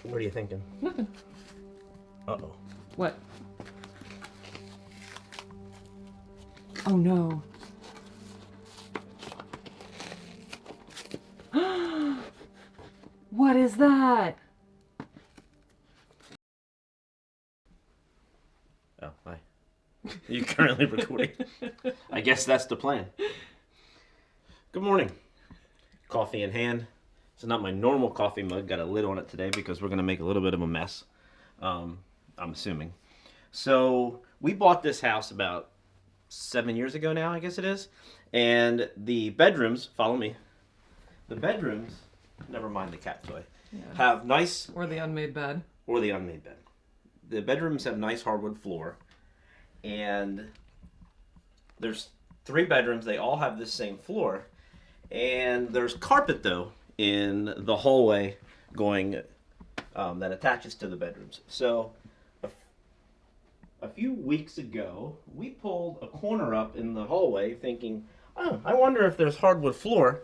What are you thinking? Nothing. Uh-oh. What? Oh no. What is that? Oh, hi. You're currently recording. I guess that's the plan. Good morning. Coffee in hand. It's not my normal coffee mug. Got a lid on it today because we're going to make a little bit of a mess. I'm assuming. So we bought this house about 7 years ago now, I guess it is. And the bedrooms, follow me. The bedrooms, never mind the cat toy, have nice... Or the unmade bed. Or the unmade bed. The bedrooms have nice hardwood floor. And there's 3 bedrooms. They all have the same floor. And there's carpet, though, in the hallway going that attaches to the bedrooms. So a few weeks ago, we pulled a corner up in the hallway thinking, oh, I wonder if there's hardwood floor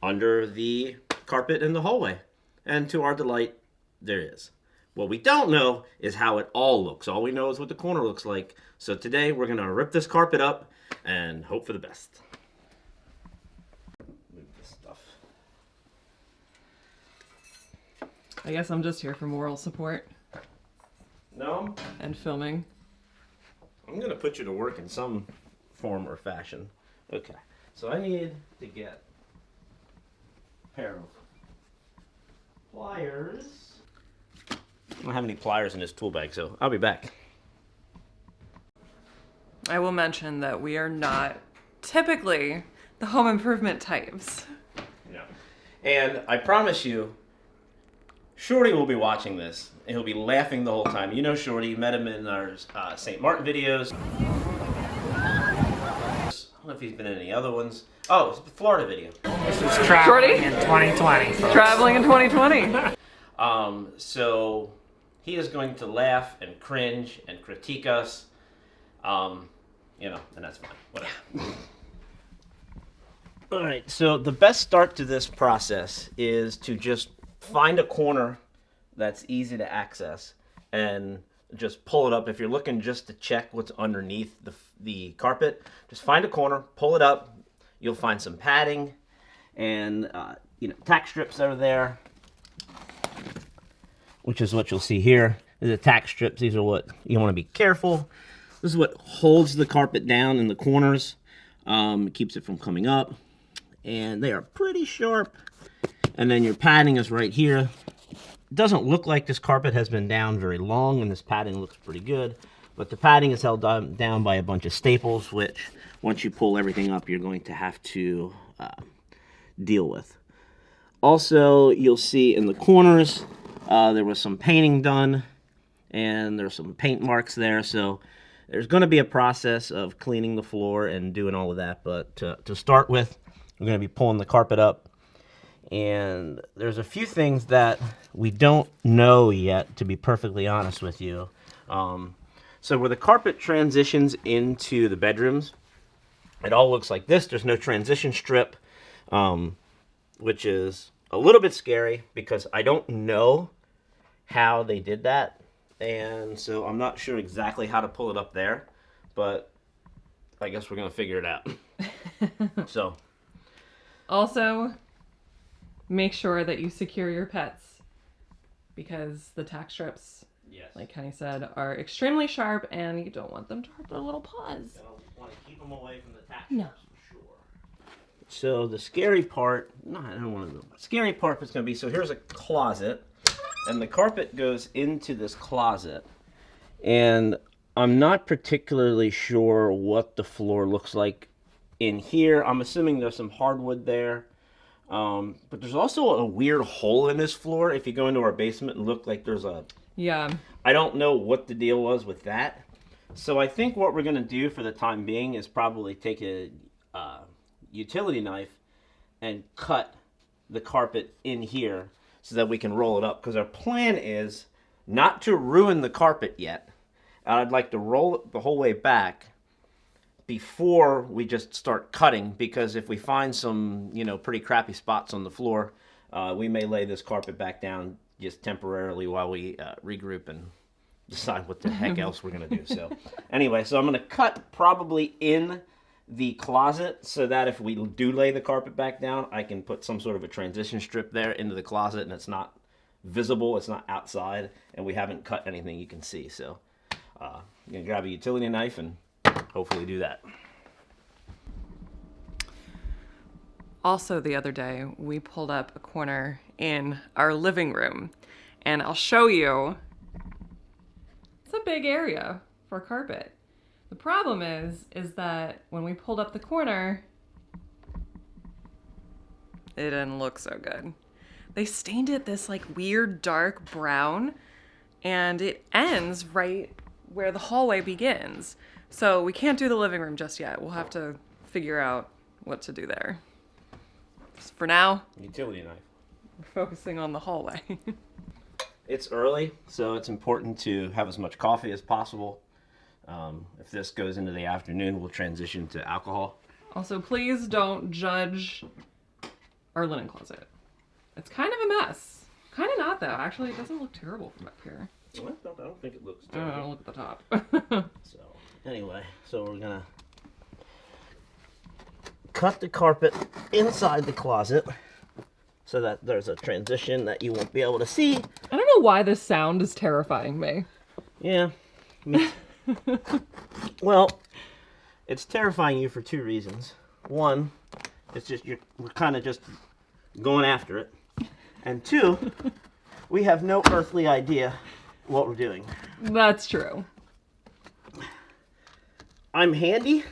under the carpet in the hallway. And to our delight, there is. What we don't know is how it all looks. All we know is what the corner looks like. So today we're going to rip this carpet up and hope for the best. Move this stuff. I guess I'm just here for moral support. No? And filming. I'm going to put you to work in some form or fashion. Okay. So I need to get a pair of pliers. I don't have any pliers in this tool bag, so I'll be back. I will mention that we are not typically the home improvement types. Yeah. And I promise you, Shorty will be watching this, and he'll be laughing the whole time. You know Shorty, you met him in our St. Martin videos. I don't know if he's been in any other ones. Oh, it's the Florida video. This is traveling in 2020. Folks. Traveling in 2020. So he is going to laugh and cringe and critique us. You know, and that's fine. Whatever. All right, so the best start to this process is to just find a corner that's easy to access and just pull it up. If you're looking just to check what's underneath the carpet, just find a corner, pull it up. You'll find some padding and tack strips that are there, which is what you'll see here. The tack strips, these are what you want to be careful. This is what holds the carpet down in the corners. It keeps it from coming up. And they are pretty sharp. And then your padding is right here. It doesn't look like this carpet has been down very long, and this padding looks pretty good. But the padding is held down by a bunch of staples, which once you pull everything up, you're going to have to deal with. Also, you'll see in the corners, there was some painting done, and there's some paint marks there. So there's going to be a process of cleaning the floor and doing all of that. But to start with, we're going to be pulling the carpet up. And there's a few things that we don't know yet, to be perfectly honest with you. So where the carpet transitions into the bedrooms, it all looks like this. There's no transition strip, which is a little bit scary because I don't know how they did that. And so I'm not sure exactly how to pull it up there, but I guess we're going to figure it out. So. Also, make sure that you secure your pets because the tack strips, like Kenny said, are extremely sharp and you don't want them to hurt their little paws. You don't want to keep them away from the tack strips, No. for sure. So the scary part, no, I don't want to go. The scary part is going to be, so here's a closet, and the carpet goes into this closet, and I'm not particularly sure what the floor looks like in here. I'm assuming there's some hardwood there. But there's also a weird hole in this floor. If you go into our basement and look, like there's a... Yeah. I don't know what the deal was with that. So I think what we're going to do for the time being is probably take a utility knife and cut the carpet in here so that we can roll it up. Because our plan is not to ruin the carpet yet. I'd like to roll it the whole way back before we just start cutting, because if we find some, pretty crappy spots on the floor, we may lay this carpet back down just temporarily while we regroup and decide what the heck else we're going to do. So anyway, so I'm going to cut probably in the closet so that if we do lay the carpet back down, I can put some sort of a transition strip there into the closet and it's not visible, it's not outside, and we haven't cut anything you can see. So I'm going to grab a utility knife and hopefully do that. Also, the other day, we pulled up a corner in our living room, and I'll show you. It's a big area for carpet. The problem is that when we pulled up the corner, it didn't look so good. They stained it this like weird dark brown, and it ends right where the hallway begins. So we can't do the living room just yet. We'll have to figure out what to do there. Just for now, Utility knife. we're focusing on the hallway. It's early, so it's important to have as much coffee as possible. If this goes into the afternoon, we'll transition to alcohol. Also, please don't judge our linen closet. It's kind of a mess. Kind of not, though. Actually, it doesn't look terrible from up here. I don't think it looks I don't terrible. know, look at the top. So anyway, so we're gonna cut the carpet inside the closet so that there's a transition that you won't be able to see. I don't know why this sound is terrifying me. Yeah. Well, it's terrifying you for two reasons. One, it's just we're kind of just going after it. And two, we have no earthly idea what we're doing. That's true. I'm handy,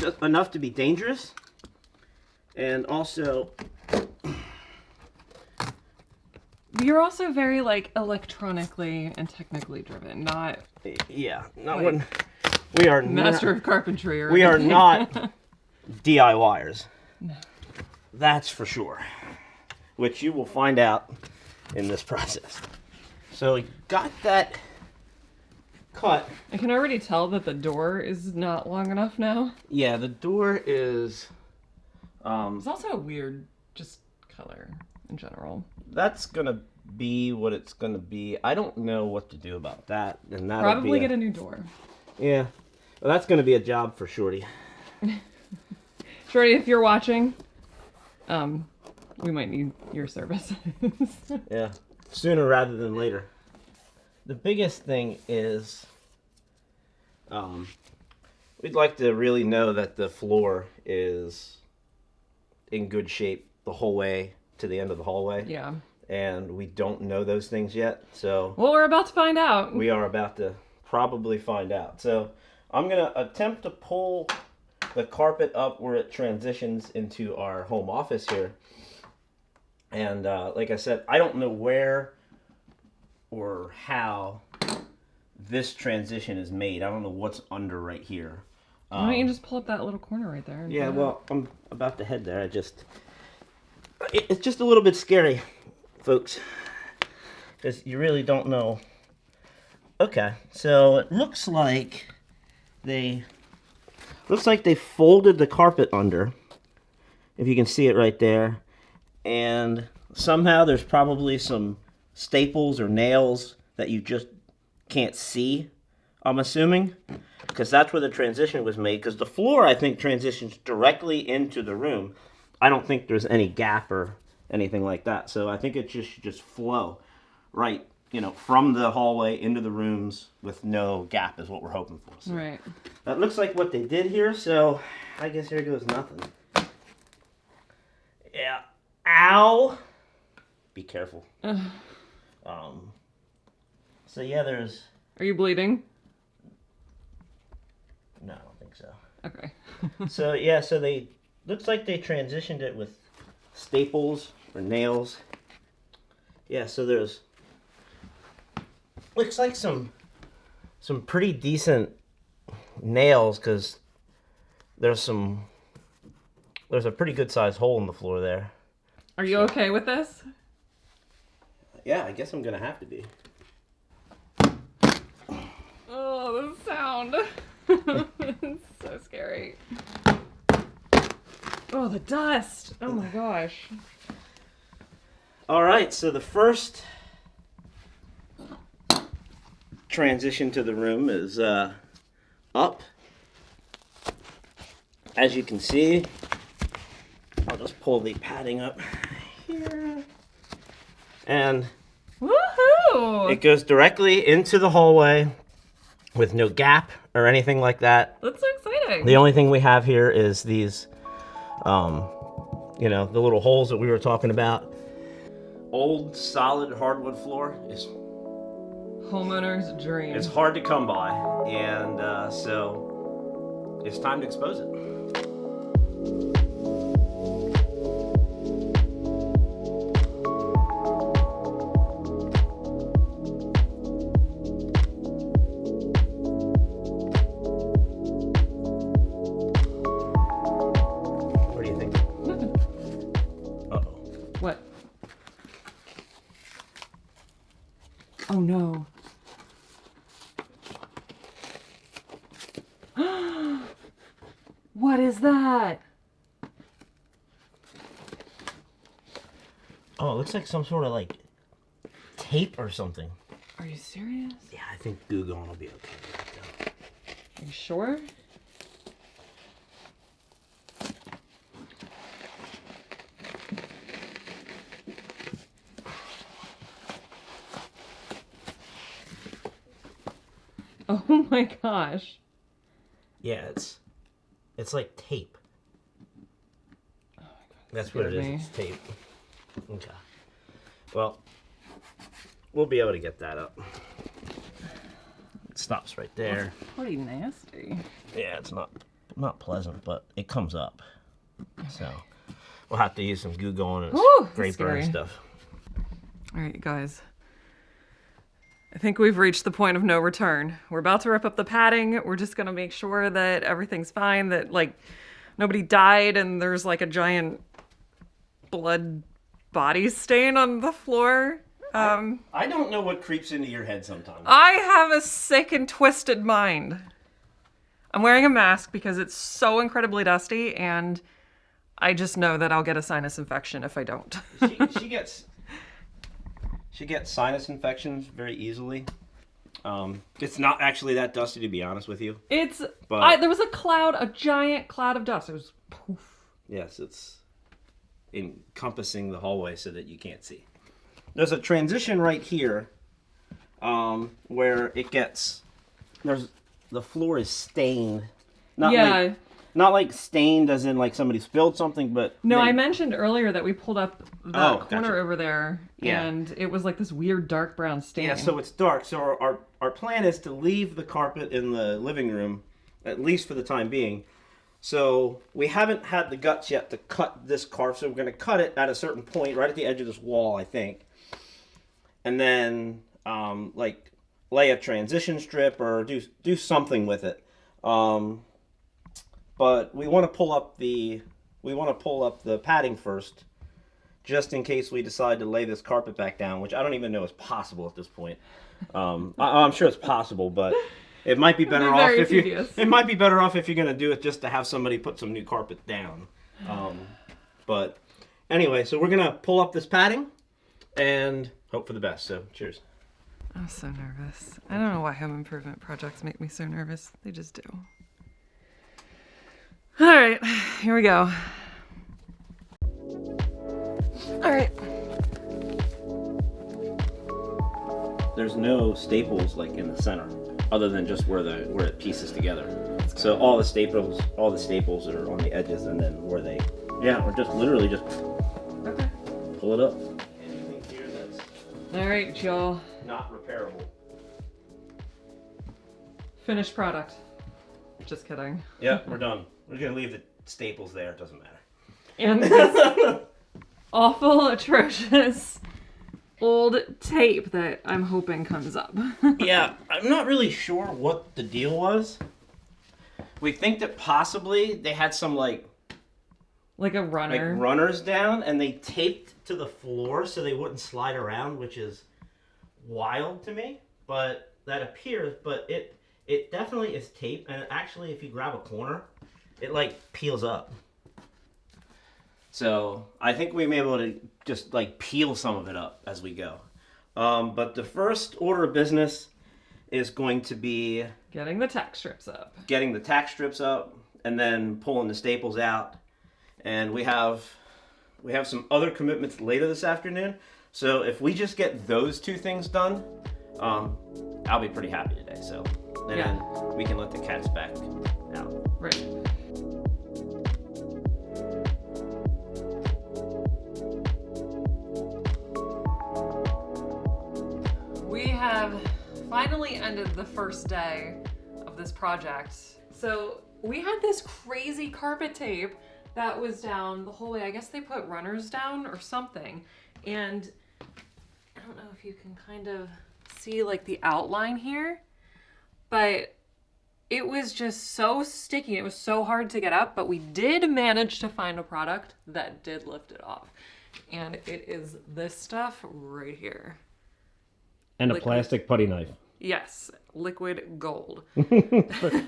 just enough to be dangerous, and also You're also very, like, electronically and technically driven, not yeah, not Like, when we are master not, of carpentry or we are anything. not DIYers. No. That's for sure, which you will find out in this process. So we got that cut. I can already tell that the door is not long enough now. Yeah, the door is It's also a weird, just color in general. that's gonna be what it's gonna be. I don't know what to do about that, and that Probably get a new door. Yeah, well, that's gonna be a job for Shorty. Shorty, if you're watching, we might need your services. Yeah, sooner rather than later. The biggest thing is, we'd like to really know that the floor is in good shape the whole way to the end of the hallway. Yeah. And we don't know those things yet, so Well, we're about to find out. we are about to probably find out. So I'm gonna attempt to pull the carpet up where it transitions into our home office here. And like I said, I don't know where or how this transition is made. I don't know what's under right here. Why don't you just pull up that little corner right there? And Yeah, put it well, I'm about to head there. It's just a little bit scary, folks, because you really don't know. Okay, so it looks like they folded the carpet under, if you can see it right there, and somehow there's probably some staples or nails that you just can't see, I'm assuming, because that's where the transition was made, because the floor, I think, transitions directly into the room. I don't think there's any gap or anything like that, so I think it should just flow right, from the hallway into the rooms with no gap is what we're hoping for. So Right. that looks like what they did here, so I guess here goes nothing. Yeah. Ow! Be careful. So yeah, there's... Are you bleeding? No, I don't think so. Okay. So yeah, so they... Looks like they transitioned it with staples or nails. Yeah, so there's... Looks like some pretty decent nails, because there's a pretty good sized hole in the floor there. Are you okay with this? Yeah, I guess I'm gonna have to be. Oh, the sound. It's so scary. Oh, the dust. Oh my gosh. All right, so the first transition to the room is up. As you can see, I'll just pull the padding up here. And woohoo! it goes directly into the hallway with no gap or anything like that. That's so exciting. The only thing we have here is these, you know, the little holes that we were talking about. Old, solid hardwood floor is homeowner's dream. it's hard to come by, and so it's time to expose it. What do you think? Uh-oh. What? Oh no. What is that? Oh, it looks like some sort of like tape or something. Are you serious? Yeah, I think Goo Gone will be okay with that, Are you sure? Oh my gosh. Yeah, it's like tape. Oh my God, That's what it is. me. It's tape. Okay. Well, we'll be able to get that up. It stops right there. Pretty nasty. Yeah, it's not pleasant, but it comes up. So we'll have to use some Goo Gone and Whew, grape burn scary. stuff. All right, you guys. I think we've reached the point of no return. We're about to rip up the padding. We're just gonna make sure that everything's fine, that like nobody died and there's like a giant blood body stain on the floor. I don't know what creeps into your head sometimes. I have a sick and twisted mind. I'm wearing a mask because it's so incredibly dusty, and I just know that I'll get a sinus infection if I don't. She gets sinus infections very easily. It's not actually that dusty, to be honest with you. There was a giant cloud of dust. It was poof. Yes, it's encompassing the hallway so that you can't see. There's a transition right here where the floor is stained. Not like stained as in like somebody spilled something, but... No, I mentioned earlier that we pulled up that corner gotcha. over there, and it was like this weird dark brown stain. Yeah, so it's dark. So our plan is to leave the carpet in the living room, at least for the time being. So we haven't had the guts yet to cut this carpet, so we're going to cut it at a certain point, right at the edge of this wall, I think. And then, like, lay a transition strip or do something with it. But we want to pull up the padding first, just in case we decide to lay this carpet back down, which I don't even know is possible at this point. I'm sure it's possible, but it might be better off if it might be better off if you're going to do it just to have somebody put some new carpet down. But anyway, so we're going to pull up this padding and hope for the best. So cheers. I'm so nervous. I don't know why home improvement projects make me so nervous. They just do. All right, here we go. All right. There's no staples like in the center, other than just where it pieces together. So all the staples are on the edges, and then where they, we're just literally just pull it up. Anything here that's all right, y'all. Not repairable. Finished product. Just kidding. Yeah, we're done. We're gonna leave the staples there. It doesn't matter. And this awful, atrocious old tape that I'm hoping comes up. Yeah, I'm not really sure what the deal was. We think that possibly they had some like a runner. Like runners down, and they taped to the floor so they wouldn't slide around, which is wild to me. But that appears, but it definitely is tape, and actually, if you grab a corner, it like peels up. So I think we may be able to just like peel some of it up as we go. But the first order of business is going to be getting the tack strips up. Getting the tack strips up and then pulling the staples out. And we have some other commitments later this afternoon. So if we just get those two things done, I'll be pretty happy today. So then we can let the cats back out. Right. We have finally ended the first day of this project. So we had this crazy carpet tape that was down the whole way. I guess they put runners down or something. And I don't know if you can kind of see like the outline here, but it was just so sticky. It was so hard to get up, but we did manage to find a product that did lift it off. And it is this stuff right here. And Liquid. A plastic putty knife. Yes, liquid gold.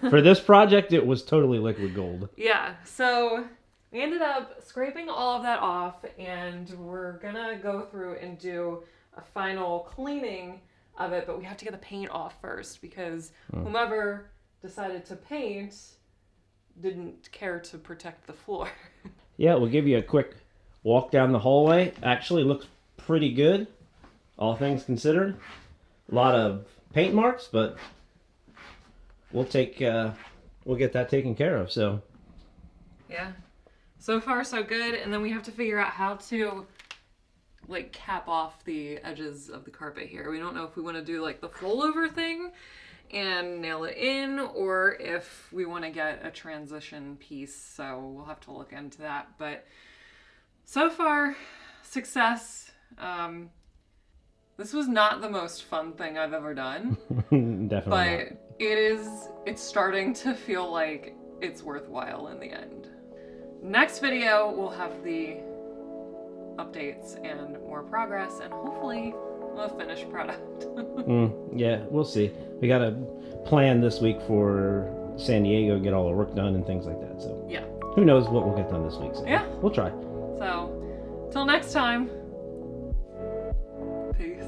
For this project, it was totally liquid gold. Yeah, so we ended up scraping all of that off, and we're gonna go through and do a final cleaning of it, but we have to get the paint off first because whomever decided to paint didn't care to protect the floor. Yeah, we'll give you a quick walk down the hallway. Actually looks pretty good, all things considered. A lot of paint marks, but we'll get that taken care of. So Yeah, so far so good. And then we have to figure out how to like cap off the edges of the carpet here. We don't know if we want to do like the fold over thing and nail it in, or if we want to get a transition piece. So we'll have to look into that. But so far, success. This was not the most fun thing I've ever done. Definitely. But it's starting to feel like it's worthwhile in the end. Next video, we'll have the updates and more progress, and hopefully a finished product. Yeah, we'll see. We got a plan this week for San Diego, get all the work done and things like that. So Yeah. who knows what we'll get done this week. So Yeah. we'll try. So, till next time. Peace.